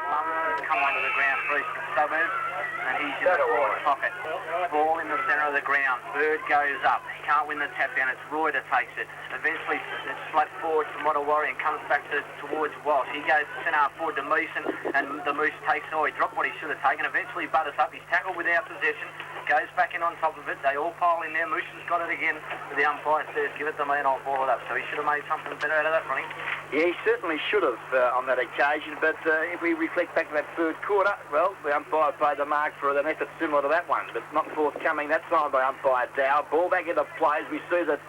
Lumsden's come onto the ground for Eastern Suburbs, and he's in the forward pocket. Ball in the centre of the ground. Bird goes up. He can't win the tap down. It's Reuter takes it. Eventually it's flat forward to Mottawari and comes back towards Walsh. He goes centre forward to Meeson, and the Moose takes it. Oh, he dropped what he should have taken. Eventually butters up. He's tackled without possession. Goes back in on top of it. They all pile in there. Moose has got it again. The umpire says, give it to me and I'll ball it up. So he should have made something better out of that, Ronnie. Yeah, he certainly should have on that occasion, but if we reflect back to that third quarter, well, the umpire paid the mark for an effort similar to that one, but not forthcoming that time by umpire Dow. Ball back into play as we see that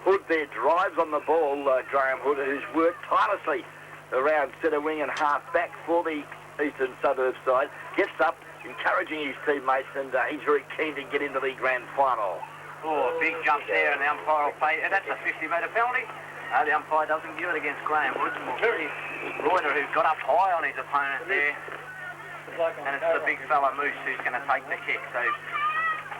Hood there drives on the ball, Graham Hood, who's worked tirelessly around centre wing and half back for the Eastern Suburbs side. Gets up, encouraging his teammates, and he's very keen to get into the grand final. Oh, big jump there, and the umpire will pay. That's a 50-metre penalty. The umpire doesn't give it against Graham Woods, and we'll see Reuter, who's got up high on his opponent there. And it's the big fella Moose who's going to take the kick. So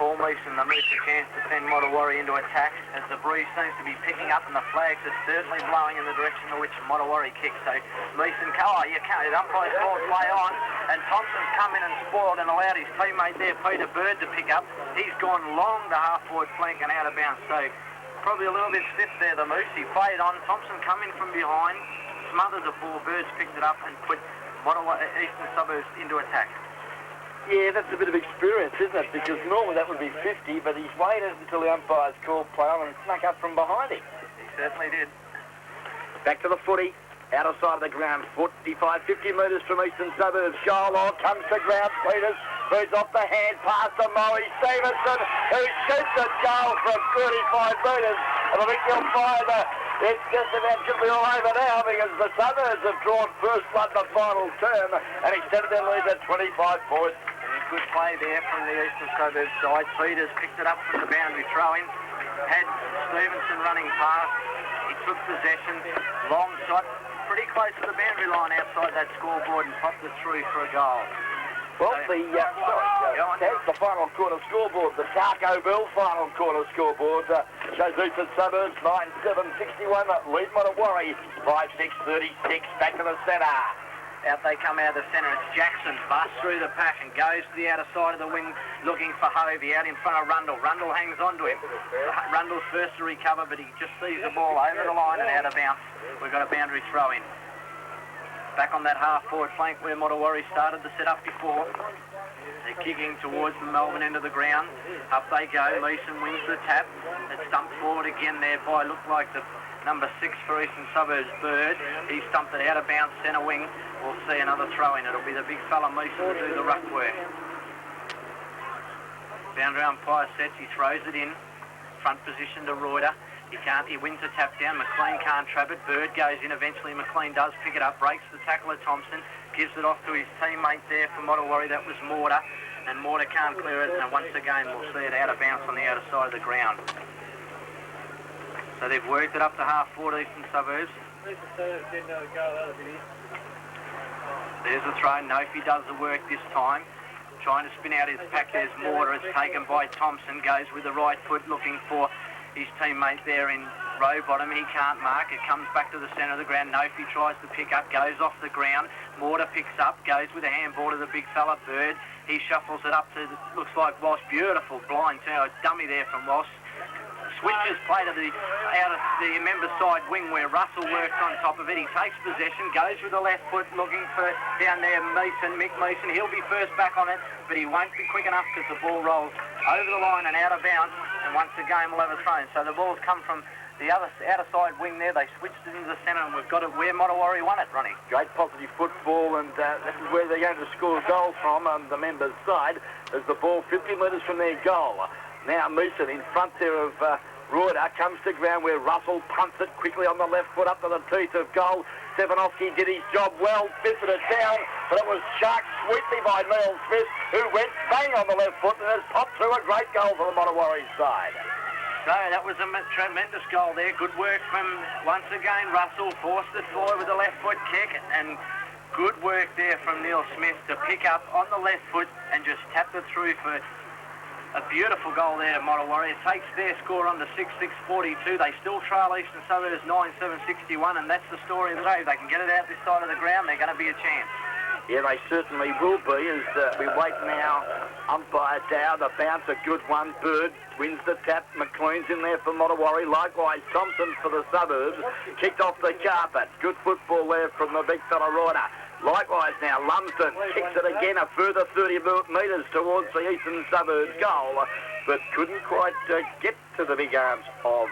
Paul Meeson, the Moose, a chance to send Mottawari into attack as the breeze seems to be picking up and the flags are certainly blowing in the direction in which Mottawari kicks. So Meeson, you can't, the umpire's ball play on, and Thompson's come in and spoiled and allowed his teammate there, Peter Bird, to pick up. He's gone long the half-forward flank and out of bounds. So probably a little bit stiff there, the Moose. He played on. Thompson come in from behind, smothers the ball. Birds picked it up and put Eastern Suburbs into attack. Yeah, that's a bit of experience, isn't it? Because normally that would be 50, but he's waited until the umpire's called play on and snuck up from behind him. He certainly did. Back to the footy. Outer side of the ground, 50 metres from Eastern Suburbs. Goal on, comes to ground, Peters. Moves off the hand, pass to Murray Stevenson, who shoots a goal from 35 metres. And I think he'll fire it's just about should be all over now because the Suburbs have drawn first blood in the final term and extended their lead at 25 points. Good play there from the Eastern Suburbs side. Peters picked it up from the boundary throw-in. Had Stevenson running past. He took possession. Long shot. Pretty close to the boundary line outside that scoreboard and popped it through for a goal. Well, that's the final quarter scoreboard. The Tarko-Bill final quarter scoreboard shows Eastern Suburbs 9-7-61. Lead Mottawari 5-6-36. Back to the centre. Out they come out of the centre. It's Jackson. Busts through the pack and goes to the outer side of the wing looking for Hovey out in front of Rundle. Rundle hangs on to him. Rundle's first to recover, but he just sees the ball over the line and out of bounds. We've got a boundary throw in. Back on that half-forward flank where Mottawari started to set up before. They're kicking towards the Melbourne end of the ground. Up they go. Meeson wins the tap. It's stumped forward again there by, looked like the number 6 for Eastern Suburbs, Bird. He stumped it out of bounds centre wing. We'll see another throw-in. It'll be the big fella Meeson to do the ruck work. Boundary umpire sets. He throws it in. Front position to Reuter. He wins the tap down. McLean can't trap it. Bird goes in. Eventually McLean does pick it up. Breaks the tackle of Thompson. Gives it off to his teammate there for Mottawari. That was Mortar. And Mortar can't clear it. And once again we'll see it out of bounds on the outer side of the ground. So they've worked it up to half-forward Eastern Suburbs. There's the throw. Nofi does the work this time. Trying to spin out his pack. There's Mortar. It's taken by Thompson. Goes with the right foot looking for his teammate there in row bottom. He can't mark. It comes back to the centre of the ground. Nofi tries to pick up. Goes off the ground. Mortar picks up. Goes with a handball to the big fella Bird. He shuffles it up to, looks like Walsh. Beautiful blind turn. Dummy there from Walsh. Switches play to the out of the member side wing where Russell works on top of it. He takes possession, goes with the left foot looking for down there Mick Meeson. He'll be first back on it, but he won't be quick enough because the ball rolls over the line and out of bounds, and once again we'll have a throw. So the ball's come from the outer side wing there. They switched it into the centre and we've got it where Mottawari won it, Ronnie. Great positive football, and this is where they're going to score goals from on the members' side as the ball 50 metres from their goal. Now Meeson in front there of Reuter comes to ground where Russell punts it quickly on the left foot up to the teeth of goal. Stefanovski did his job well, fisted it down, but it was sharked sweetly by Neil Smith, who went bang on the left foot and has popped through a great goal for the Mottawari side. So that was a tremendous goal there. Good work from, once again, Russell. Forced it forward with a left foot kick, and good work there from Neil Smith to pick up on the left foot and just tap it through for a beautiful goal there to Mottawari. It takes their score on to 6-6-42. They still trail Eastern Suburbs 9-7-61, and that's the story of the day. If they can get it out this side of the ground, they're going to be a chance. Yeah, they certainly will be as we wait now. Umpire Dow, the bounce, a good one. Bird wins the tap. McLean's in there for Mottawarri. Likewise, Thompson for the Suburbs. Kicked off the carpet. Good football there from the big fella rider. Likewise now, Lumsden kicks it again, a further 30 metres towards the Eastern Suburbs goal, but couldn't quite get to the big arms of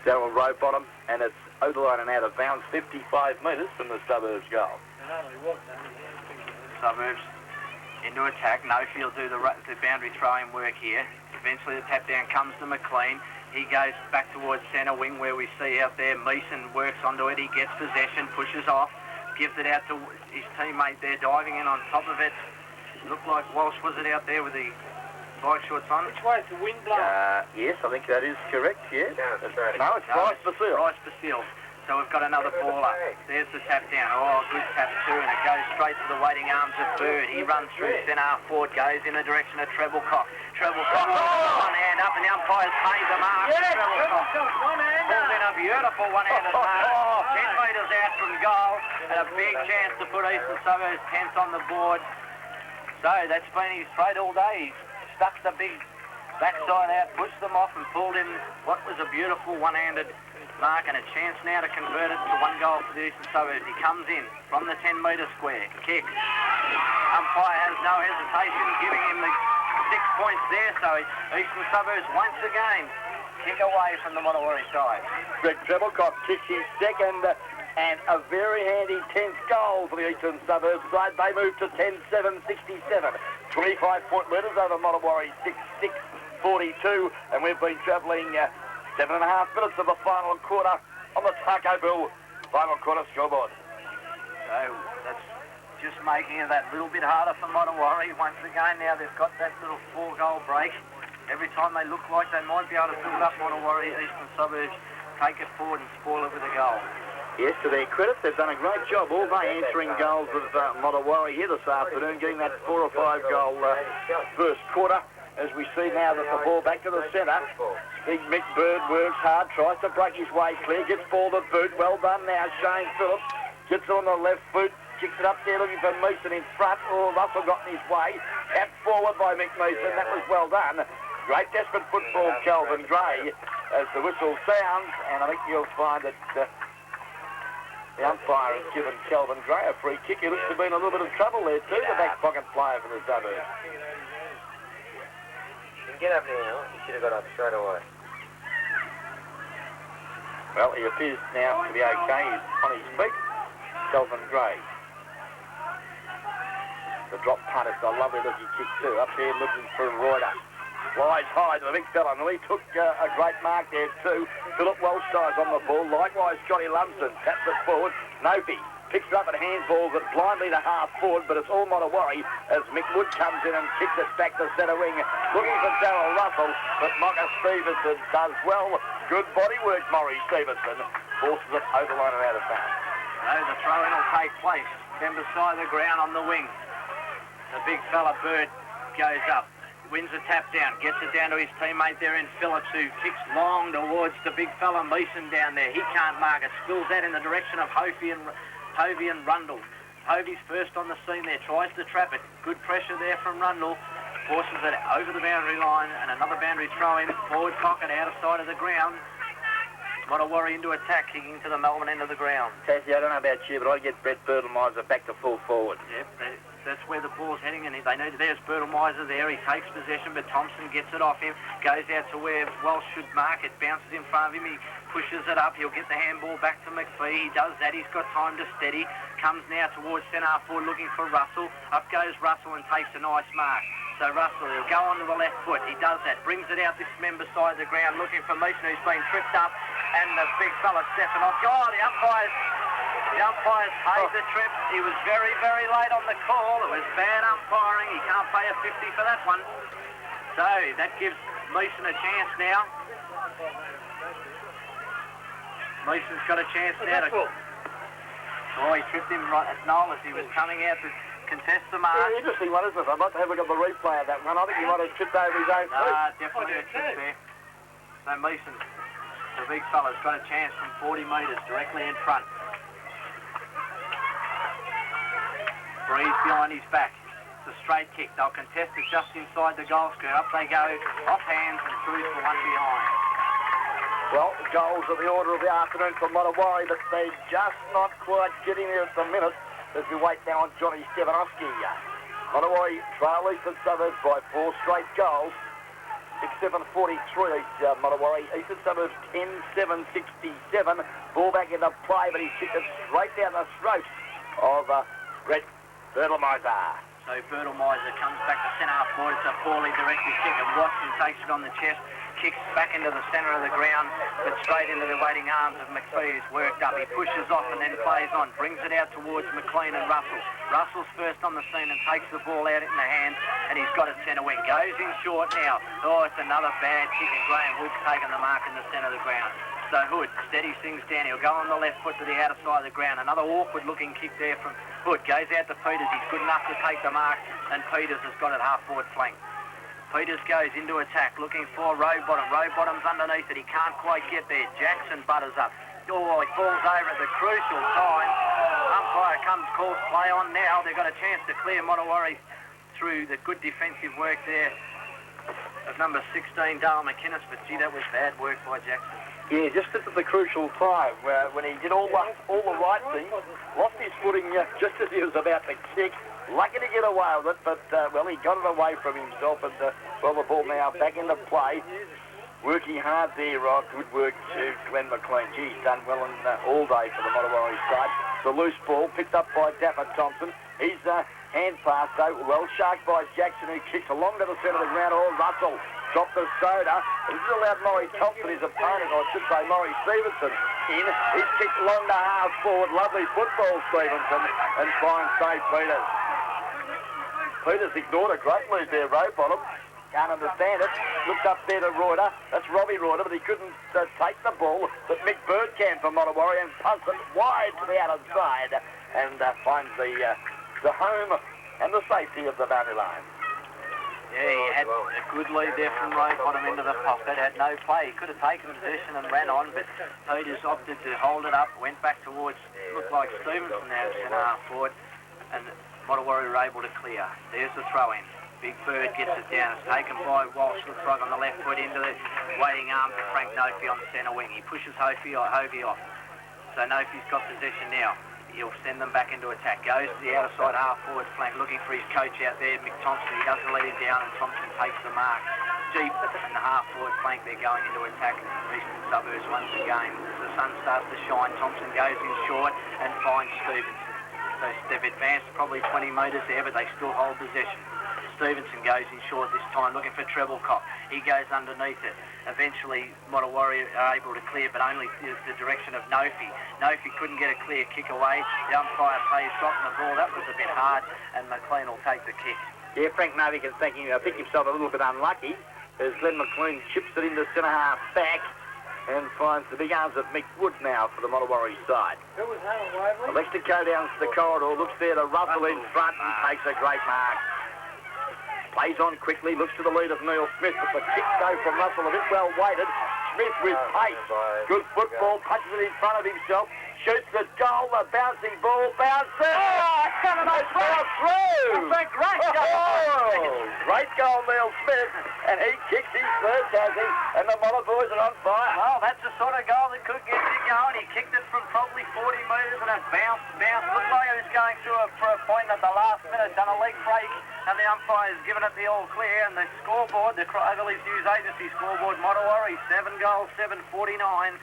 Darryl Rowbottom, and it's over the line and out of bounds, 55 metres from the Suburbs goal. Suburbs into attack. Nofield do the boundary throwing work here. Eventually the tap down comes to McLean. He goes back towards centre wing where we see out there Meeson works onto it. He gets possession, pushes off, gives it out to his teammate there, diving in on top of it. Looked like Walsh, was it out there with the bike shorts on? Which way is the wind blowing? Yes, I think that is correct, yeah. No, it's Bryce Basile. Bryce Basile. So we've got another baller. There's the tap down. Oh, good tap too, and it goes straight to the waiting arms of Bird. He runs through centre half forward, goes in the direction of Treblecock. Treblecock, one hand up, and the umpires paid the mark. Yeah, Treblecock one-hander. pulls in a beautiful one-handed mark. 10 metres out from goal, and a big chance to put Eastern Suburbs 10th on the board. So that's been his trade all day. He's stuck the big backside out, pushed them off, and pulled in what was a beautiful one-handed mark, and a chance now to convert it to 1 goal for the Eastern Suburbs. He comes in from the 10-metre square. Kick. Umpire has no hesitation, giving him the 6 points there, so Eastern Suburbs once again kick away from the Mottawarri side. Greg Treblecock kicks his second and a very handy 10th goal for the Eastern Suburbs side. They move to 10-7-67. 25-point leaders over Mottawarri 6-6-42, and we've been travelling 7.5 minutes of the final quarter on the Taco Bill final quarter scoreboard. So that's just making it that little bit harder for Mottawarri. Once again now they've got that little 4-goal break. Every time they look like they might be able to build up Mottawarri, Eastern Suburbs take it forward and spoil it with a goal. Yes, to their credit, they've done a great job all day answering goals of Mottawarri here this afternoon, getting that 4 or 5 goal first quarter. As we see now that the ball back to the centre. Big Mick Bird works hard, tries to break his way clear, gets ball to boot. Well done now, Shane Phillips. Gets it on the left foot, kicks it up there looking for Meeson in front. Oh, Russell got in his way. Tapped forward by Mick Meeson. That was well done. Great desperate football, Kelvin Gray, as the whistle sounds. And I think you'll find that the umpire has given Kelvin Gray a free kick. He looks to be in a little bit of trouble there too, the back pocket player for the Suburbs. Get up now. You should have got up straight away. Well, he appears now to be okay. He's on his feet. Kelvin Gray. The drop punt is a lovely looking kick too. Up there looking for Reuter. Flies high to the big fella. And he took a great mark there too. Philip Welsh dies on the ball. Likewise, Johnny Lumsden taps it forward. Nopi picks it up and handballs it blindly to half forward, but it's all Mottawarri as Mick Wood comes in and kicks it back to centre wing, looking for Darryl Russell, but Mocker Stevenson does well. Good body work, Maury Stevenson, forces it over the line and out of bounds. So the throw-in will take place. Then beside the ground on the wing. The big fella Bird goes up, wins the tap down, gets it down to his teammate there in Phillips, who kicks long towards the big fella Meeson down there. He can't mark it, spills that in the direction of Hovey and Rundle. Hovey's first on the scene there, tries to trap it. Good pressure there from Rundle, forces it over the boundary line, and another boundary throw in, forward pocket, out of sight of the ground. Mottawarri into attack, kicking to the Melbourne end of the ground. Tassie, I don't know about you, but I get Brett Bertelmeiser back to full forward. Yep, that's where the ball's heading, and they know there's Bertelmeiser there. He takes possession, but Thompson gets it off him, goes out to where Welsh should mark it, bounces in front of him, he pushes it up, he'll get the handball back to McPhee. He does that, he's got time to steady, comes now towards centre half forward looking for Russell. Up goes Russell and takes a nice mark. So Russell, he'll go onto the left foot, he does that, brings it out this member side of the ground, looking for Meeson, who's been tripped up, and the big fella stepping off. Oh, the umpires paid the trip. He was very, very late on the call. It was bad umpiring. He can't pay a 50 for that one. So that gives Meeson a chance now. Meeson's got a chance now to... Oh, he tripped him right at Noel as he was coming out to contest the mark. Yeah, interesting one, isn't it? I'd like to have a look at the replay of that one. I think he might have tripped over his own feet. Definitely a trip there. So Meeson, the big fella's got a chance from 40 metres directly in front. breeze behind his back. It's a straight kick. They'll contest it just inside the goal square. Up they go, off hands and through for one behind. Well, goals are the order of the afternoon for Mottawarri, but they're just not quite getting there at the minute as we wait now on Johnny Stevanovski. Mottawarri trail Eastern Suburbs by 4 straight goals. 6-7-43 Mottawarri. Eastern Suburbs 10-7-67. Ball back into play, but he's kicked it straight down the throat of Brett Bertelmeiser. So Bertelmeiser comes back to centre half forward. It's a poorly directed kick, and Watson takes it on the chest. Kicks back into the centre of the ground, but straight into the waiting arms of McPhee, who's worked up. He pushes off and then plays on, brings it out towards McLean and Russell. Russell's first on the scene and takes the ball out in the hand, and he's got it centre wing. Goes in short now. Oh, it's another bad kick, and Graham Hood's taken the mark in the centre of the ground. So Hood steadies things down. He'll go on the left foot to the outer side of the ground. Another awkward-looking kick there from Hood. Goes out to Peters. He's good enough to take the mark, and Peters has got it half-forward flank. Peters goes into attack, looking for Rowbottom. Rowbottom's underneath it. He can't quite get there. Jackson butters up. Oh, he falls over at the crucial time. Umpire calls play on now. They've got a chance to clear Mottawarri through the good defensive work there of number 16, Dale McInnes. But, gee, that was bad work by Jackson. Yeah, just at the crucial time when he did all the right things, lost his footing just as he was about to kick. Lucky to get away with it, but, well, he got it away from himself, and, well, the ball now back into play. Working hard there, good work to Glenn McLean. Gee, he's done well all day for the Mottawarri side. The loose ball picked up by Dapper Thompson. He's hand pass, though, well sharked by Jackson, who kicks along to the centre of the ground. Oh, Russell dropped the soda. This has allowed Maury Thompson, his opponent, or I should say Maury Stevenson, in. He's kicked long to half forward. Lovely football, Stevenson, and fine save Peters. Peters ignored a great move there, Rowbottom. Can't understand it. Looked up there to Reuter. That's Robbie Reuter, but he couldn't take the ball. But Mick Bird can for Mottawarri and punts it wide to the outer side and finds the home and the safety of the boundary line. Yeah, he had a good lead there from Rowbottom into the pocket. Had no play. He could have taken possession and ran on, but Peters opted to hold it up. Went back towards, looked like Stevenson now, centre half forward, and Mottawarri were able to clear. There's the throw-in. Big Bird gets it down. It's taken by Walsh. Looks like on the left foot into the waiting arms of Frank Nofy on the centre wing. He pushes Hovey off. So Nofy's got possession now. He'll send them back into attack. Goes to the outer side half-forward flank, looking for his coach out there, Mick Thompson. He doesn't let him down, and Thompson takes the mark. Deep in the half-forward flank, they're going into attack. Eastern Suburbs once again. As the sun starts to shine, Thompson goes in short and finds Stevenson. So they've advanced probably 20 metres there, but they still hold possession. Stevenson goes in short this time, looking for Treblecock. He goes underneath it. Eventually, Mottawarri are able to clear, but only the direction of Nofy. Nofy couldn't get a clear kick away. The umpire plays dropping the ball. That was a bit hard, and McLean will take the kick. Yeah, Frank Nofy can think himself a little bit unlucky as Glenn McLean chips it into centre half back and finds the big arms of Mick Wood now for the Mottawarri side. Lester go down the corridor, looks there to Russell in front and takes a great mark. Plays on quickly, looks to the lead of Neil Smith, but the kick though from Russell a bit well weighted. Smith with pace, good football, punches it in front of himself, shoots the goal, the bouncing ball bounces. Oh, it's through! That's a great goal! Great goal, Neil Smith, and he kicks his first, has he? And the Motta boys are on fire. Well, that's the sort of goal that could get you going. He kicked it from probably 40 metres and it bounced. Looked like he was going through for a point at the last minute, done a leg break, and the umpire's given it the all clear. And the scoreboard, the Overleaf News Agency scoreboard, Mottawarri 7 goals, 749.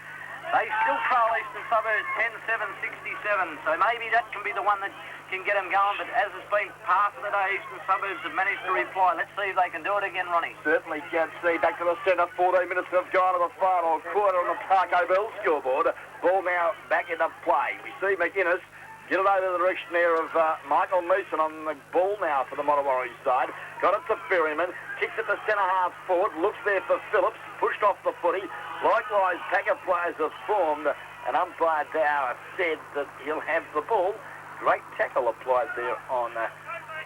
They still trail Eastern Suburbs 10-7-67, so maybe that can be the one that can get them going, but as has been part of the day, Eastern Suburbs have managed to reply. Let's see if they can do it again, Ronnie. Certainly can see. Back to the centre, 14 minutes have gone to the final quarter on the Parko Bell scoreboard. Ball now back into play. We see McInnes get it over the direction there of Michael Mason on the ball now for the Mottawarri side. Got it to Ferryman, kicks it to centre half forward, looks there for Phillips, pushed off the footy. Likewise, Packer players have formed, and umpire Dow said that he'll have the ball. Great tackle applied there on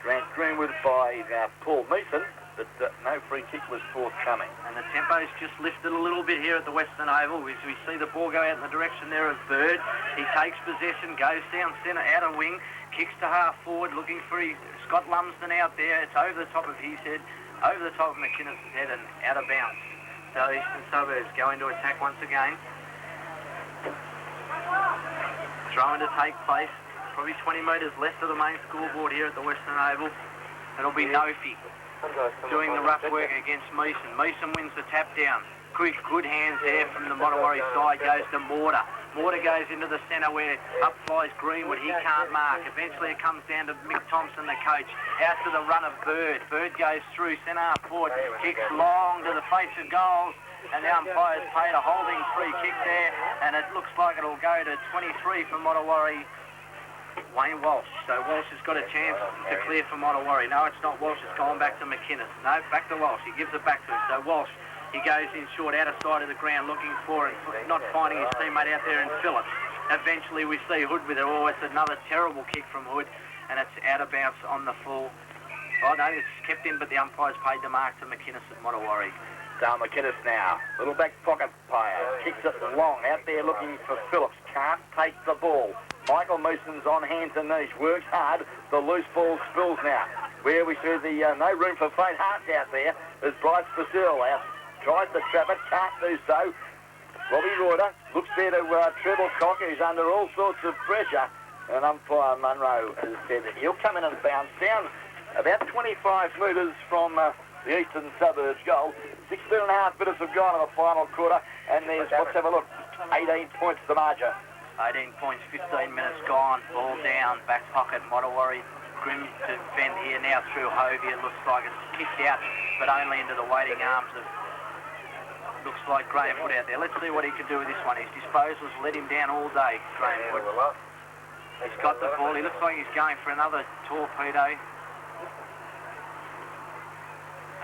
Grant Greenwood by Paul Mason. but no free kick was forthcoming. And the tempo's just lifted a little bit here at the Western Oval. We see the ball go out in the direction there of Bird. He takes possession, goes down centre, outer wing, kicks to half forward, looking for Scott Lumsden out there. It's over the top of his head, over the top of McInnes' head and out of bounds. So Eastern Suburbs going to attack once again. Throwing to take place, probably 20 metres left of the main scoreboard here at the Western Oval. It'll be Nofi doing the rough work against Meeson. Meeson wins the tap down. Quick, good hands there from the Mottawarri side, goes to Mortar. Mortar goes into the centre where up flies Greenwood. He can't mark. Eventually it comes down to Mick Thompson, the coach, out to the run of Bird. Bird goes through centre half forward, kicks long to the face of goals, and the umpire's paid a holding free kick there, and it looks like it'll go to 23 for Mottawarri. Wayne Walsh. So Walsh has got a chance to clear for Mottawarri. No, it's not Walsh. It's gone back to McInnes. No, back to Walsh. He gives it back to him. So Walsh, he goes in short, outer side of the ground, looking for it, not finding his teammate out there in Phillips. Eventually we see Hood with it. Oh, it's another terrible kick from Hood, and it's out of bounds on the full. Oh, no, it's kept in, but the umpire's paid the mark to McInnes at Mottawarri. Dale McInnes now, little back pocket player, kicks it long, out there looking for Phillips, can't take the ball. Michael Meeson's on hands and knees, works hard, the loose ball spills now. Where we see the no room for faint hearts out there, as Bryce Basile out, tries to trap it, can't do so. Robbie Reuter looks there to Treble Cock, who's under all sorts of pressure, and umpire Munro has said that he'll come in and bounce down about 25 metres from the Eastern Suburbs goal. 16.5 minutes have gone in the final quarter, and there's, let's have a look, 18 points to the margin. 18 points, 15 minutes gone, ball down, back pocket, Mottawarri. Grim to defend here now through Hovey. It looks like it's kicked out, but only into the waiting arms of, looks like Graham Wood out there. Let's see what he can do with this one. His disposals let him down all day, Graham Wood. He's got the ball. He looks like he's going for another torpedo.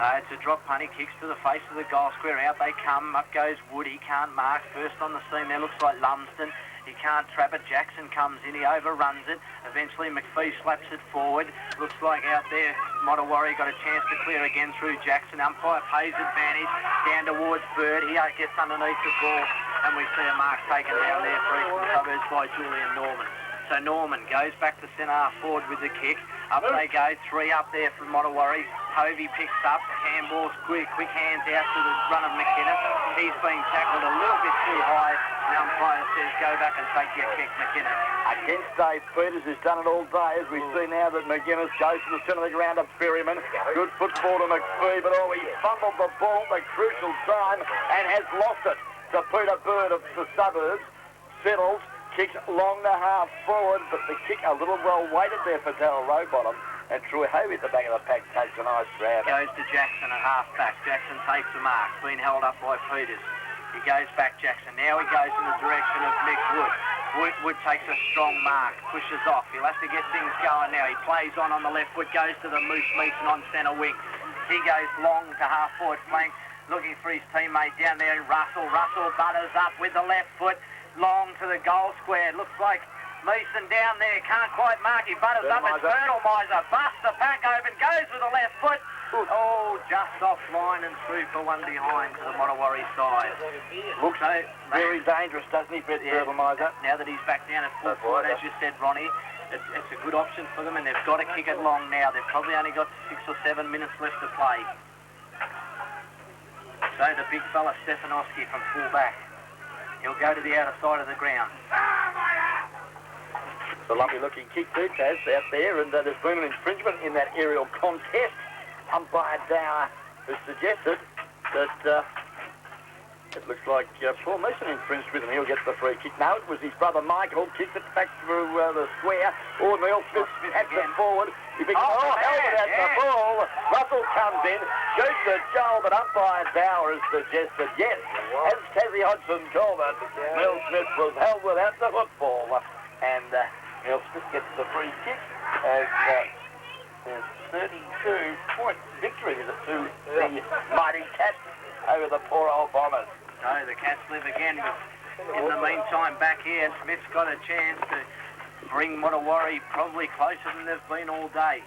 It's a drop punt. He kicks to the face of the goal square. Out they come. Up goes Wood. He can't mark. First on the scene there looks like Lumsden. He can't trap it. Jackson comes in. He overruns it. Eventually McPhee slaps it forward. Looks like out there Mottawarri got a chance to clear again through Jackson. Umpire pays advantage down towards Bird. He gets underneath the ball, and we see a mark taken down there for Eastern Suburbs by Julian Norman. So Norman goes back to centre half forward with the kick. Up they go, 3 up there from Mottawarri. Hovey picks up, handballs quick hands out to the run of McInnes. He's been tackled a little bit too high. The umpire says, go back and take your kick, McInnes. Against Dave Peters, who's done it all day, as we see now that McInnes goes to the centre of the ground to Berryman. Good football to McPhee, but he fumbled the ball at the crucial time and has lost it to Peter Bird of the Suburbs. Settles. Kicks long to half forward, but the kick a little well weighted there for Darryl Rowbottom. And Troy Hovey at the back of the pack takes a nice grab. Goes to Jackson at half back. Jackson takes the mark. Been held up by Peters. He goes back, Jackson. Now he goes in the direction of Mick Wood. Wood takes a strong mark, pushes off. He'll have to get things going now. He plays on the left foot, goes to the Moose Meeson on centre wing. He goes long to half forward flank, looking for his teammate down there. Russell butters up with the left foot. Long to the goal square. Looks like Meeson down there. Can't quite mark. He butters up. It's Fertilizer. Busts the pack open. Goes with the left foot. Oh, just offline and through for one behind to the Mottawarri side. Looks very dangerous, doesn't he, Brett Fertilizer? Now that he's back down at full forward, as you said, Ronnie, it's a good option for them, and they've got to kick it long now. They've probably only got 6 or 7 minutes left to play. So the big fella, Stefanovski from full back. He'll go to the outer side of the ground. It's a lovely looking kick too, Taz, out there, and there's been an infringement in that aerial contest. Umpire Dower has suggested that it looks like Paul Meeson infringed with him. He'll get the free kick. No, it was his brother Michael, kicked it back through the square. Or Neil Smith hats it forward. He picks held it at the ball. Russell comes in, shoots at goal, but umpire Dower has suggested yes. As Tassie Hodgson called it, Neil Smith was held without the football. And Neil Smith gets the free kick as there's 32-point victory to the mighty Cats over the poor old Bombers. So the Cats live again, but in the meantime back here, Smith's got a chance to bring Mottawarri probably closer than they've been all day.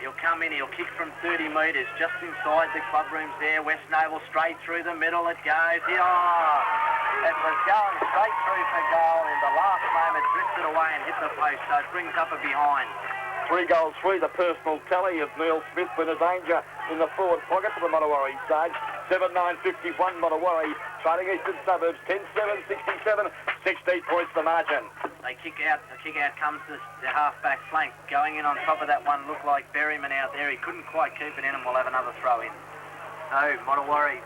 He'll come in, he'll kick from 30 metres, just inside the club rooms there. West Noble straight through the middle, it goes. It was going straight through for goal, and the last moment drifted away and hit the post, so it brings up a behind. 3 goals, 3 the personal tally of Neil Smith with a danger in the forward pocket for the Mottawarri side. 7-9-51 Mottawarri, trading Eastern Suburbs, 10-7-67, 16 points the margin. They kick out, the kick out comes to the half-back flank. Going in on top of that one looked like Berryman out there. He couldn't quite keep it in, and we'll have another throw in. So, Mottawarri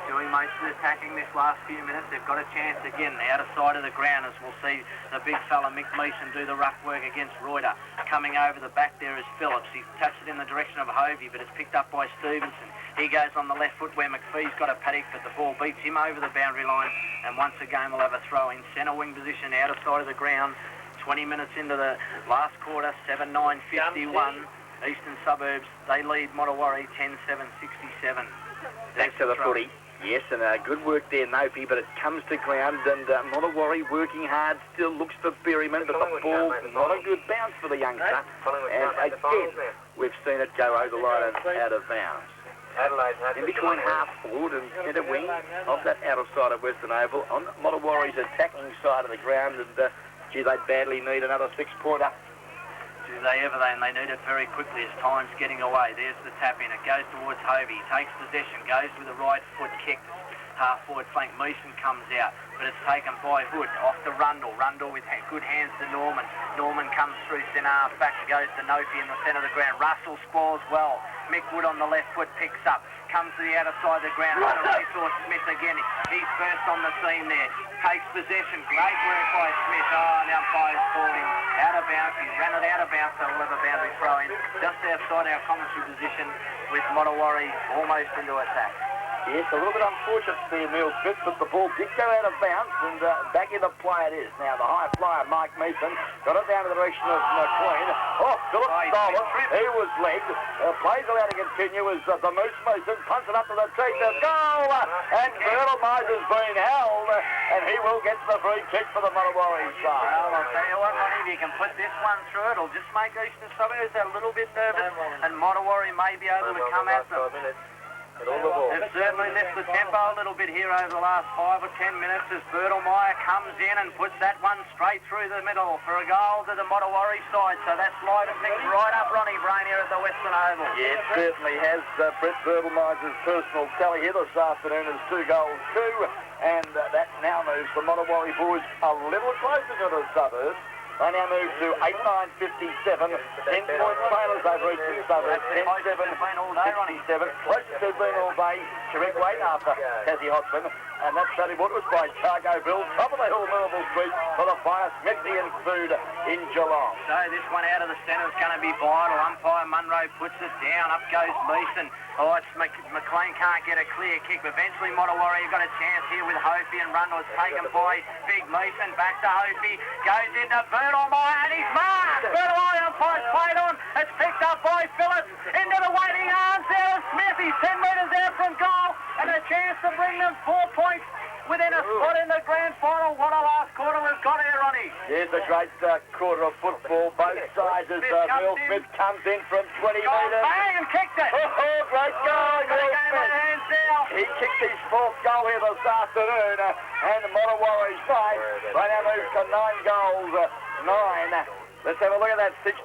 doing most of the attacking this last few minutes. They've got a chance again, the outer side of the ground, as we'll see the big fella Mick Meeson do the rough work against Reuter. Coming over the back there is Phillips. He's touched it in the direction of Hovey, but it's picked up by Stevenson. He goes on the left foot where McPhee's got a paddock, but the ball beats him over the boundary line, and once again we'll have a throw in. Centre wing position, outer side of the ground. 20 minutes into the last quarter, 7-9-51. Eastern Suburbs, they lead Mottawarri 10-7-67. Thanks to the footy. Yes, and good work there, Nopi, but it comes to ground, and Mottawarri working hard, still looks for Berryman, but the ball, not a good bounce for the youngster. And again, we've seen it go over the line and out of bounds. In between half forward and centre wing of that outer side of Western Oval, on Mottawarri's attacking side of the ground, and gee, they badly need another 6-pointer. Do they ever, and they need it very quickly as time's getting away. There's the tap in, it goes towards Hovey, takes possession, goes with the right foot kick, half forward flank. Meeson comes out, but it's taken by Hood, off to Rundle. Rundle with good hands to Norman. Norman comes through centre half back, goes to Nopi in the centre of the ground. Russell squalls well. Mick Wood on the left foot picks up, comes to the outer side of the ground. Racehorse Smith again, he's first on the scene there. Takes possession, great work by Smith. The umpire's called him out of bounds. He's ran it out of bounds, so we'll have a boundary throw in just outside our commentary position with Mottawarri almost into attack. Yes, a little bit unfortunate there, Neil Smith, but the ball did go out of bounds, and back in the play it is. Now, the high flyer, Mike Meeson, got it down to the direction of McLean. Phillips stole it. He was legged. Plays allowed to continue as the Moose Meeson punts it up to the tee. The goal! And Colonel Miser's been held, and he will get the free kick for the Mottawarri side. Well, I'll tell you what, Ronnie, if you can put this one through, it'll just make Eastern Suburbs a little bit nervous, and Mottawarri may be able to come at them. They've certainly left the tempo a little bit here over the last 5 or 10 minutes as Bertelmeyer comes in and puts that one straight through the middle for a goal to the Mottawarri side. So that's lightened things right up, Ronnie Brain, here at the Western Oval. Yeah, it certainly has. Brett Bertelmeyer's personal tally here this afternoon is 2 goals, 2. And that now moves the Mottawarri boys a little closer to the suburbs. They now move to 8-9-57, 10-point trailers over Eastern Suburbs, 10-7-67, close to being all day, correct weight after Tassie Hodgson, and that's Saturday Wood was by Targo Bill, top of the hill, Melville Street, for the Fire Smithian Food in Geelong. So this one out of the centre is going to be vital. Umpire Munro puts it down, up goes Meeson. It's McLean can't get a clear kick, but eventually Mottawarri have got a chance here with Hopi, and Rundle is taken by Big Meeson, back to Hopi, goes into Bertelmeyer, and he's marked! Bertelmeyer umpire's played on, it's picked up by Phillips, into the waiting arms there of Smith, he's 10 metres out from goal, and a chance to bring them 4 points within a spot in the grand final. What a last quarter we've got here, Ronnie. Here's a great quarter of football, both sides as Neil Smith comes in from 20 metres. Bang, and kicked it! Great goal, Neil Smith. He kicked his 4th goal here this afternoon, and the Mottawarri side, they now move to 9 goals, 9. Let's have a look at that, 63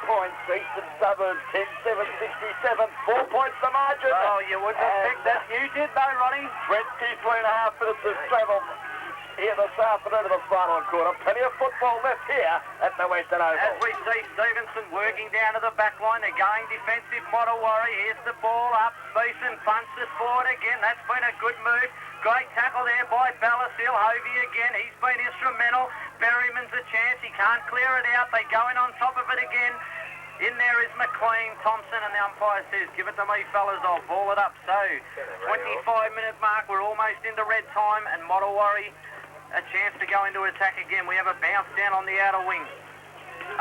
points. Eastern Suburbs, 10-7-67, 4 points the margin. Oh, you wouldn't have picked that. You did though, Ronnie. 23.5 minutes of travel here this afternoon of the final quarter. Plenty of football left here at the Western Oval. As we see Stevenson working down to the back line, they're going defensive Mottawarri. Here's the ball up. Meeson punts it forward again. That's been a good move. Great tackle there by Ballasil. Hovey again. He's been instrumental. Berryman's a chance. He can't clear it out. They go in on top of it again. In there is McLean, Thompson, and the umpire says, give it to me, fellas. I'll ball it up. So, 25-minute mark. We're almost into red time, and Mottawarri a chance to go into attack again. We have a bounce down on the outer wing.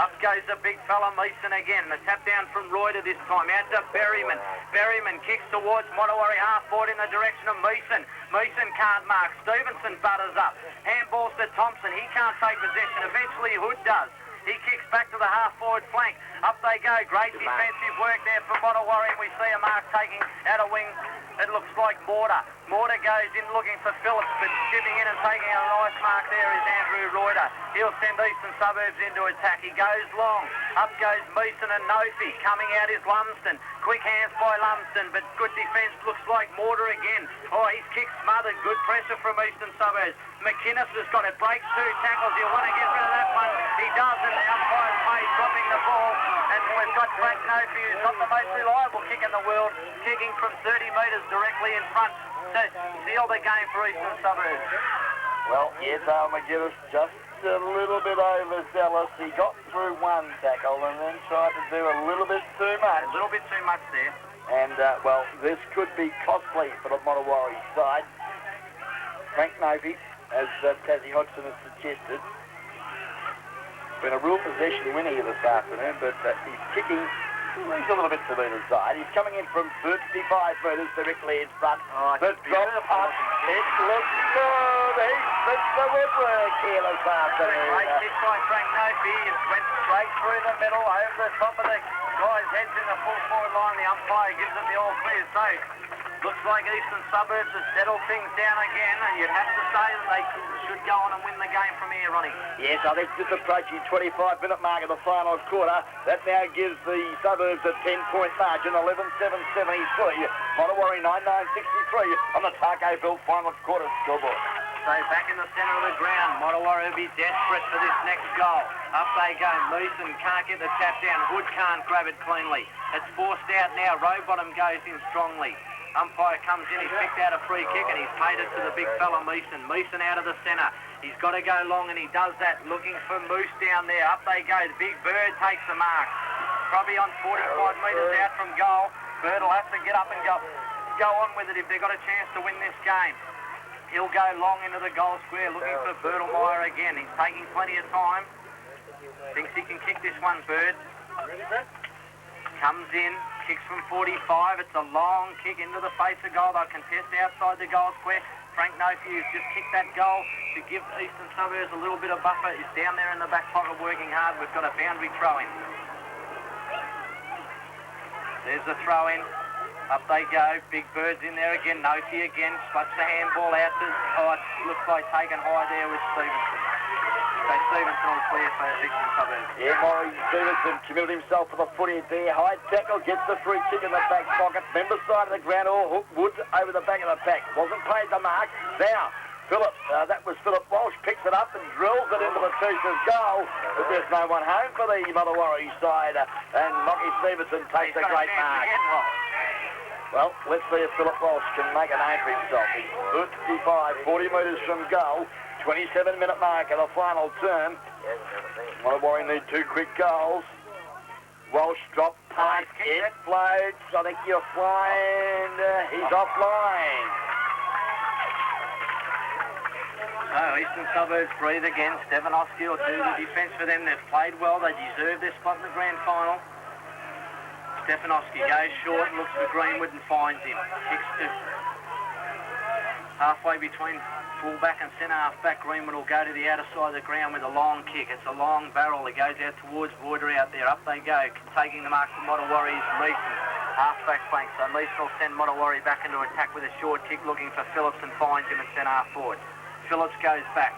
Up goes the big fella, Meeson again. The tap down from Reuter this time. Out to Berryman. Berryman kicks towards Mottawarri half-forward in the direction of Meeson. Meeson can't mark. Stevenson butters up. Handballs to Thompson. He can't take possession. Eventually Hood does. He kicks back to the half-forward flank. Up they go Great defensive work there from Mottawarri. We see a mark taking out a wing. It looks like Mortar. Mortar goes in looking for Phillips, but chipping in and taking a nice mark there is Andrew Reuter. He'll send Eastern Suburbs into attack. He goes long. Up goes Meeson and Nofi. Coming out is Lumsden. Quick hands by Lumsden, but good defence. Looks like Mortar again. Oh, his kick smothered. Good pressure from Eastern Suburbs. McInnes has got it. Breaks 2 tackles. He'll want to get rid of that one. He does, and the umpire's made dropping the ball. And we've got Frank Nofi, who's not the most reliable kick in the world, kicking from 30 metres directly in front to seal the game for Eastern Suburbs. Well, yes, McGuinness just a little bit overzealous. He got through one tackle and then tried to do a little bit too much. A little bit too much there. And, well, this could be costly for the Mottawarri side. Frank Nofi, as Tassie Hodgson has suggested, been a real possession winner here this afternoon, but he's kicking. He's a little bit to the side. He's coming in from 35 metres directly in front. Oh, the drop up. It looks good. He's missed the woodwork here this afternoon. Great kick by Frank Nofi. It went straight through the middle, over the top of the guys' heads in the full forward line. The umpire gives them the all clear. So, looks like Eastern Suburbs have settled things down again, and you'd have to say that they should go on and win the game from here, Ronnie. Yes, I think just approaching 25-minute mark of the final quarter. That now gives the Suburbs a 10-point margin, 11-7-73. Mottawarri 9-9-63 on the Targo-Bill final quarter scoreboard. So back in the centre of the ground, Mottawarri will be desperate for this next goal. Up they go. Meeson can't get the tap down. Hood can't grab it cleanly. It's forced out now. Rowbottom goes in strongly. Umpire comes in, he's picked out a free kick and he's paid it to the big fella Meeson. Meeson out of the centre. He's got to go long and he does that, looking for Moose down there. Up they go. The big Bird takes the mark. Probably on 45 metres out from goal. Bird will have to get up and go on with it if they've got a chance to win this game. He'll go long into the goal square looking for Bertelmeyer again. He's taking plenty of time. Thinks he can kick this one, Bird. Comes in, kicks from 45. It's a long kick into the face of goal. They'll contest outside the goal square. Frank Nofi, who's just kicked that goal to give Eastern Suburbs a little bit of buffer, is down there in the back pocket working hard. We've got a boundary throw in. There's the throw in. Up they go. Big Bird's in there again. Nofi again. Sluts the handball out to... Oh, it looks like taken high there with Stevenson. So Stevenson will clear for Eastern Suburbs. Yeah, Maurice Stevenson committed himself for the footy there. High tackle, gets the free kick in the back pocket. Member side of the ground, all Wood over the back of the pack. Wasn't paid the mark. Now, Phillips, that was Philip Walsh, picks it up and drills it into the Teachers' goal. But there's no one home for the Mottawarri side. And Lockie Stevenson takes a great mark. Well, let's see if Philip Walsh can make a name for himself. He's 55, 40 metres from goal. 27-minute mark of the final term. Mottawarri need 2 quick goals. Walsh dropped punt. It floats. I think you're flying. He's offline. So Eastern Suburbs breathe again. Stefanovski will do the defence for them. They've played well. They deserve their spot in the grand final. Stefanovski goes short, looks for Greenwood and finds him. Kicks to halfway between full-back and centre-half-back. Greenwood will go to the outer side of the ground with a long kick. It's a long barrel that goes out towards Warder out there. Up they go. Taking the mark from Mottawarri is Meeson. Half-back flank. So Meeson will send Mottawarri back into attack with a short kick looking for Phillips and finds him at centre-half forward. Phillips goes back.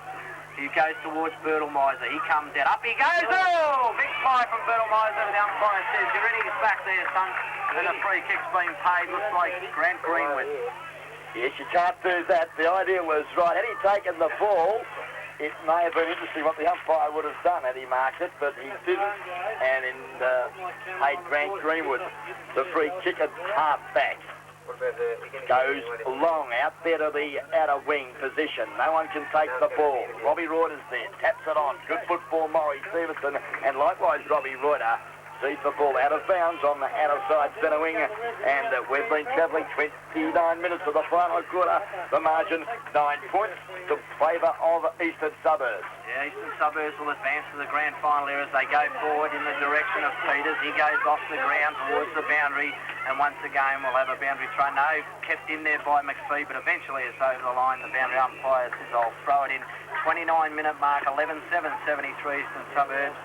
He goes towards Bertelmeiser. He comes out. Up he goes. Oh! Big fly from Bertelmeiser. The umpire says, you're in his back there, son. And a free kick's been paid. Looks like Grant Greenwood. Yes, you can't do that. The idea was right. Had he taken the ball, it may have been interesting what the umpire would have done had he marked it, but he didn't. And paid Grant Greenwood the free kick at half-back. Goes long out there to the outer wing position. No one can take the ball. Robbie Reuter's there. Taps it on. Good football, Maurice Stevenson. And likewise, Robbie Reuter sees the ball out of bounds on the outer side centre wing. And we've been travelling 29 minutes of the final quarter. The margin, 9 points to favour of Eastern Suburbs. Yeah, Eastern Suburbs will advance to the grand final here as they go forward in the direction of Peters. He goes off the ground towards the boundary. And once again, we'll have a boundary throw. No, kept in there by McPhee, but eventually it's over the line. The boundary umpire says, I'll throw it in. 29-minute mark, 11-7-73 Eastern Suburbs.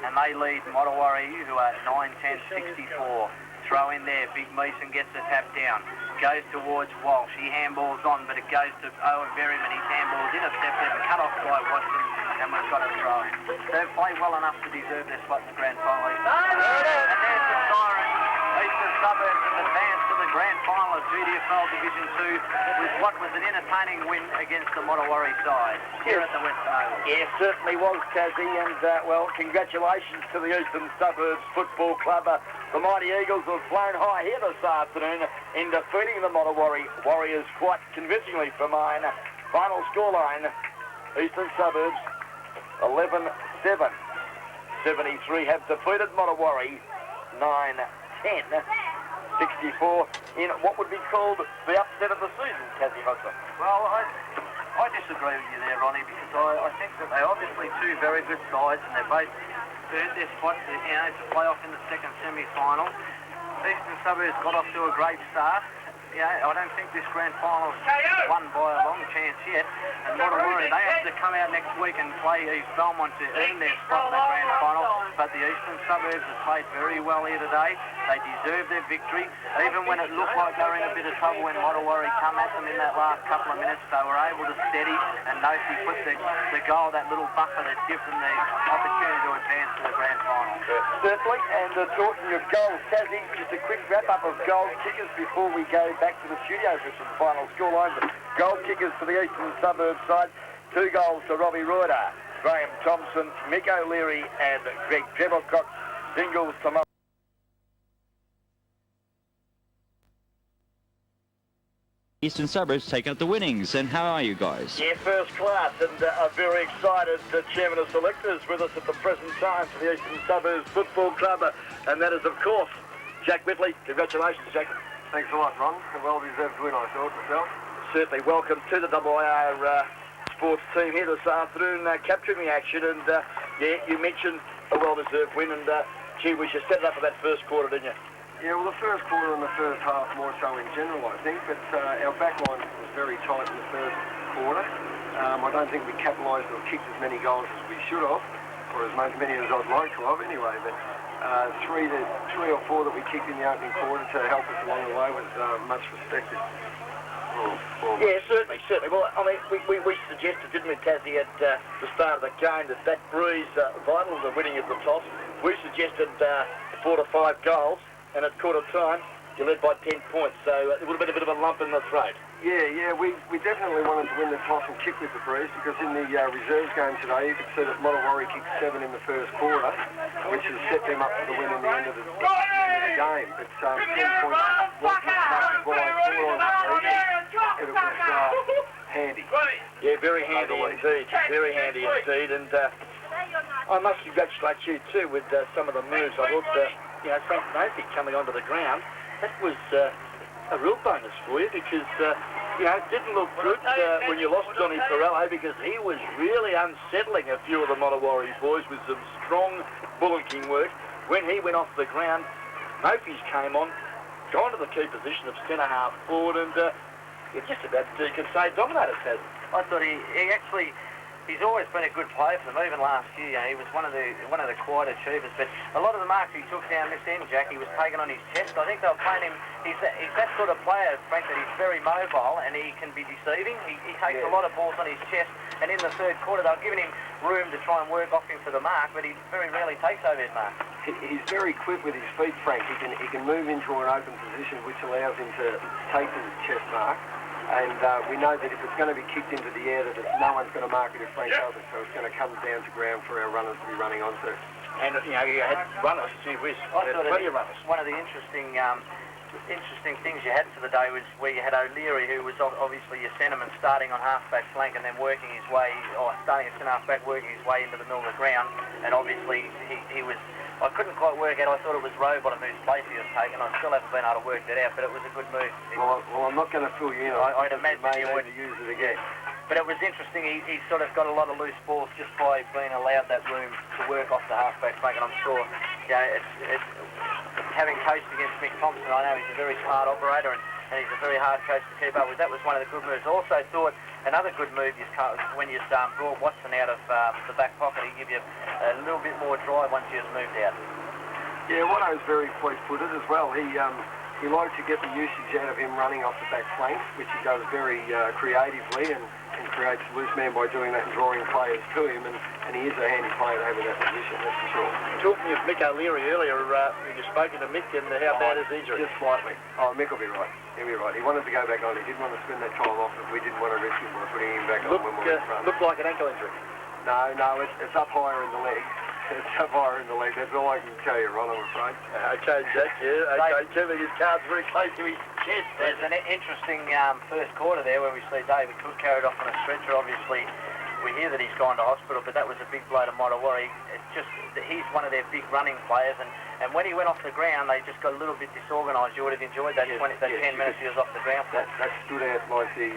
And they lead Mottawarri, who to a 9-10-64. Throw in there, Big Mason gets the tap down, goes towards Walsh, he handballs on, but it goes to Owen Berryman, his handball's intercepted and cut off by Watson, and we've got a throw. They've played well enough to deserve their spot in the grand final. And there's the siren. Eastern Suburbs have advanced to the grand final of GDFL Division 2 with what was an entertaining win against the Mottawarri side here at the Western Oval. Yeah, certainly was, Tassie, and, well, congratulations to the Eastern Suburbs Football Club. The Mighty Eagles have flown high here this afternoon in defeating the Mottawarri Warriors quite convincingly for mine. Final scoreline, Eastern Suburbs 11-7. 73 have defeated Mottawarri 9-10. 64 in what would be called the upset of the season, Tassie Hudson. Well, I disagree with you there, Ronnie, because I think that they're obviously two very good sides and they're both earned their spot to play off in the second semi-final. Eastern Suburbs got off to a great start. I don't think this grand final's won by a long chance yet. And Mottawarri, they have to come out next week and play East Belmont to earn their spot in the grand final. But the Eastern Suburbs have played very well here today. They deserve their victory. Even when it looked like they were in a bit of trouble when Mottawarri come at them in that last couple of minutes, they were able to steady and Nosey put the goal, that little buffer that gives them the opportunity to advance to the grand final. Certainly, and talking of goals, Tassie, just a quick wrap-up of goal kickers before we go back to the studio for some final scorelines. Goal kickers for the Eastern Suburbs side, 2 goals to Robbie Reuter, Graham Thompson, Mick O'Leary and Greg Trevelcock, singles to Eastern Suburbs take out the winnings. And how are you guys? Yeah, first class, and I'm very excited. The Chairman of Selectors with us at the present time for the Eastern Suburbs Football Club, and that is, of course, Jack Whitley. Congratulations, Jack. Thanks a lot, Ron. A well-deserved win, I thought, myself. Certainly. Welcome to the IR sports team here this afternoon, capturing the action, and yeah, you mentioned a well-deserved win, and gee, we should set it up for that first quarter, didn't you? Yeah, well, the first quarter and the first half more so in general, I think, but our back line was very tight in the first quarter. I don't think we capitalised or kicked as many goals as we should have, or as many as I'd like to have anyway, but three or four that we kicked in the opening quarter to help us along the way was much respected. Yeah, certainly. Well, I mean, we suggested, didn't we, Tassie, at the start of the game that breeze vital to winning at the toss. We suggested 4 to 5 goals, and at quarter time, you led by 10 points, so it would have been a bit of a lump in the throat. Yeah, we definitely wanted to win the toss and kick with the breeze, because in the reserves game today, you could see that Mottawarri kicked 7 in the first quarter, which has set them up for the win in the end of the game. But 10 points wasn't as much as what I thought on the evening, but it was handy. Yeah, very handy indeed. Very handy indeed, and I must congratulate you too with some of the moves. I thought, Frank Nosey coming onto the ground, that was a real bonus for you, because it didn't look good when you lost Johnny Perello, because he was really unsettling a few of the Mottawarri boys with some strong bullocking work. When he went off the ground, Murphy's came on, gone to the key position of centre-half forward, and just about, you could say, dominated has. I thought he's always been a good player for them. Even last year, he was one of the quiet achievers. But a lot of the marks he took down this end, Jack, he was taken on his chest. I think they were playing him. He's that sort of player, Frank, that he's very mobile and he can be deceiving. He takes a lot of balls on his chest. And in the third quarter, they were giving him room to try and work off him for the mark, but he very rarely takes overhead mark. He's very quick with his feet, Frank. He can move into an open position, which allows him to take the chest mark. And we know that if it's going to be kicked into the air, that no one's going to mark it if Frank does it. So it's going to come down to ground for our runners to be running onto. And, you had runners, gee whiz. Plenty of runners. One of the interesting things you had for the day was where you had O'Leary, who was obviously your centreman, starting on half-back flank and then working his way, or starting at centre-half-back, working his way into the middle of the ground. And obviously he was... I couldn't quite work out. I thought it was Rowbottom whose place he was taking. I still haven't been able to work that out, but it was a good move. Well, I'm not going to fill you in. I'd imagine you would use it again. But it was interesting. He sort of got a lot of loose balls just by being allowed that room to work off the half-back flank. And I'm sure, it's having coached against Mick Thompson, I know he's a very smart operator and he's a very hard coach to keep up with. That was one of the good moves. I also thought another good move when you brought Watson out of the back pocket, he give you a little bit more drive once he was moved out. Yeah, Watto's very fleet-footed as well. He likes to get the usage out of him running off the back flanks, which he does very creatively and creates a loose man by doing that and drawing players to him, and he is a handy player over that position, that's for sure. Talking of Mick O'Leary earlier, you've spoken to Mick, and how bad is the injury? Just slightly. Oh, Mick will be right. He'll be right. He wanted to go back on. He didn't want to spend that time off, but we didn't want to risk him by putting him back on when we were in front. Looked like an ankle injury. No, it's up higher in the leg. It's up higher in the leg. That's all I can tell you, Ron, I'm afraid. Okay, Jack, yeah. Okay, keeping his cards very close to his chest. There's an interesting first quarter there where we see David Cook carried off on a stretcher. Obviously, we hear that he's gone to hospital, but that was a big blow to Motowari. He's one of their big running players, and when he went off the ground, they just got a little bit disorganised. You would have enjoyed that 10 minutes he was off the ground. That stood out like the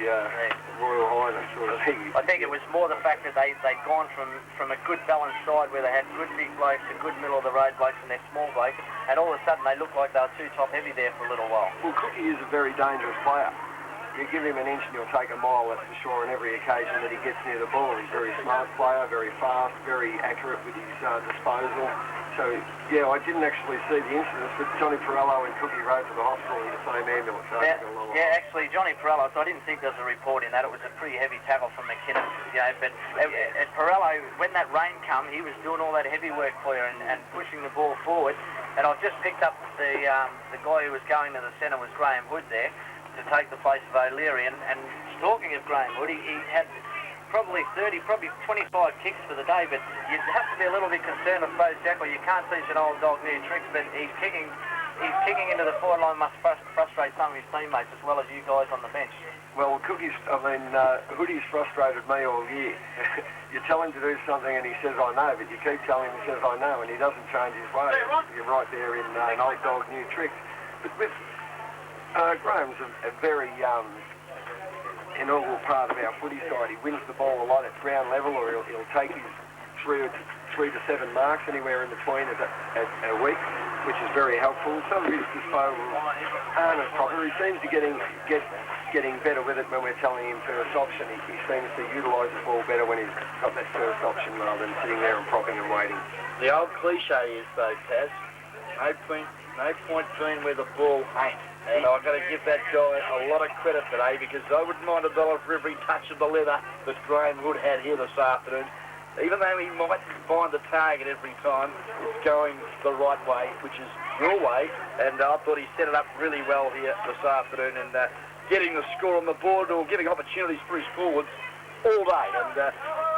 Royal Highness sort of thing. I think it was more the fact that they'd gone from a good balanced side where they had good big blokes, a good middle of the road blokes, and their small blokes, and all of a sudden they looked like they were too top heavy there for a little while. Well, Cookie is a very dangerous player. You give him an inch and he'll take a mile, that's for sure, on every occasion that he gets near the ball. He's a very smart player, very fast, very accurate with his disposal. So, yeah, I didn't actually see the incidents, but Johnny Perello and Cookie rode to the hospital in the same ambulance. So yeah, actually, Johnny Perello, so I didn't think there was a report in that. It was a pretty heavy tackle from McKinnon. But Perello, when that rain come, he was doing all that heavy work for you and pushing the ball forward. And I've just picked up the guy who was going to the centre was Graham Hood there, to take the place of O'Leary, and talking of Graham Hood, he had probably 25 kicks for the day, but you'd have to be a little bit concerned, I suppose, Jack, or you can't teach an old dog new tricks, but he's kicking into the forward line must frustrate some of his teammates as well as you guys on the bench. Well, Hoodie's frustrated me all year. You tell him to do something and he says, I know, but you keep telling him he says, I know, and he doesn't change his way. You're right there in an old dog new tricks. But with Graham's a very inaugural part of our footy side. He wins the ball a lot at ground level, or he'll take his 3 to 7 marks anywhere in between a week, which is very helpful. Some of his disposals aren't as proper. He seems to getting better with it when we're telling him first option. He seems to utilise the ball better when he's got that first option rather than sitting there and propping and waiting. The old cliche is, though, Taz, no point being where the ball ain't. And I've got to give that guy a lot of credit today, because I wouldn't mind $1 for every touch of the leather that Graham Hood had here this afternoon. Even though he might find the target every time, it's going the right way, which is your way. And I thought he set it up really well here this afternoon, and getting the score on the board or giving opportunities for his forwards all day. And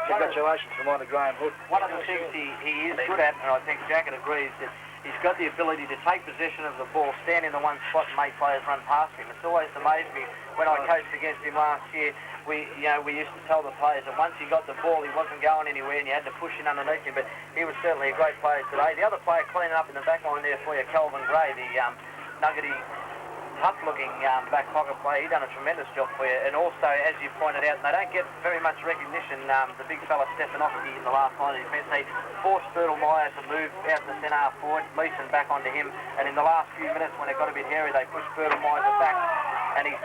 congratulations to mine to Graham Hood. One of the things he is good at, and I think Jacket agrees, that he's got the ability to take possession of the ball, stand in the one spot and make players run past him. It's always amazed me when I coached against him last year. We used to tell the players that once he got the ball, he wasn't going anywhere and you had to push in underneath him, but he was certainly a great player today. The other player cleaning up in the back line there for you, Kelvin Gray, the nuggety, tough-looking back pocket player. He done a tremendous job for you. And also, as you pointed out, they don't get very much recognition, the big fella Stefanovski in the last line of defence. They forced Bertel Meyer to move out to centre half forward, Leeson back onto him, and in the last few minutes when it got a bit hairy, they pushed Bertel Meyer back, and he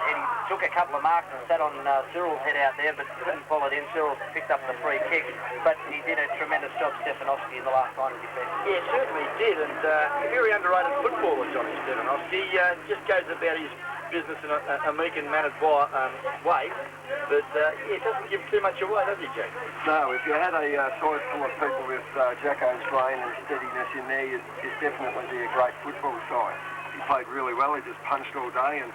took a couple of marks and sat on Cyril's head out there, but couldn't pull it in. Cyril picked up the free kick, but he did a tremendous job, Stefanovski, in the last line of defence. Yeah, certainly did, and a very underrated footballer, Johnny Stefanovski. Just goes about his business in a meek and mannered way, but it doesn't give too much away, does he, Jack? No, if you had a side full of people with Jacko's brain and steadiness in there, you'd definitely be a great football side. He played really well. He just punched all day, and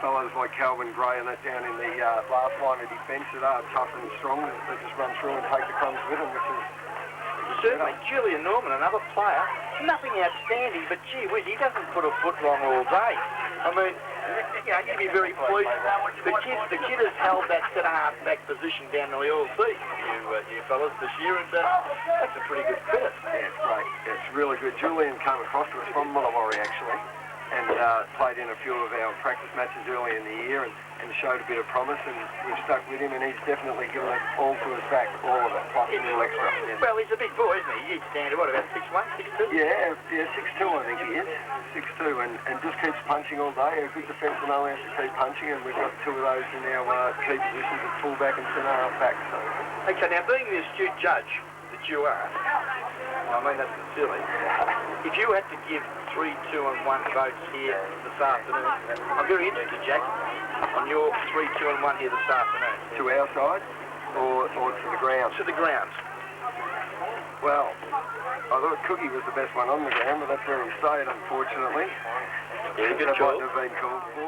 fellows like Calvin Gray and that down in the last line of defence that are tough and strong, that just run through and take the crumbs with them, which is certainly. Julian Norman, another player, nothing outstanding, but gee whiz, he doesn't put a foot wrong all day. I mean, you'd be very pleased. The kid has held that centre-half back position down the All C, you fellas, this year, and that's a pretty good fit. Yeah, it's great. It's really good. Julian came across to us from Motowari, actually, and played in a few of our practice matches early in the year, and showed a bit of promise, and we've stuck with him, and he's definitely given it all to us back, all of it, plus a little extra. Yeah. Well, he's a big boy, isn't he? He's standing, what, about 6'1", 6'2"? Yeah, 6'2", I think he is. 6'2", and just keeps punching all day. A good defensive knows to keep punching, and we've got 2 of those in our key positions at full-back and centre half back. So. Okay, now being the astute judge that you are, I mean, that's silly. If you had to give 3, 2 and 1 votes here this afternoon, I'm very interested, Jack, on your 3, 2 and 1 here this afternoon. To our side or to the ground? To the grounds. Well, I thought Cookie was the best one on the ground, but that's where he stayed, unfortunately. Yeah, good that job. might have been called for.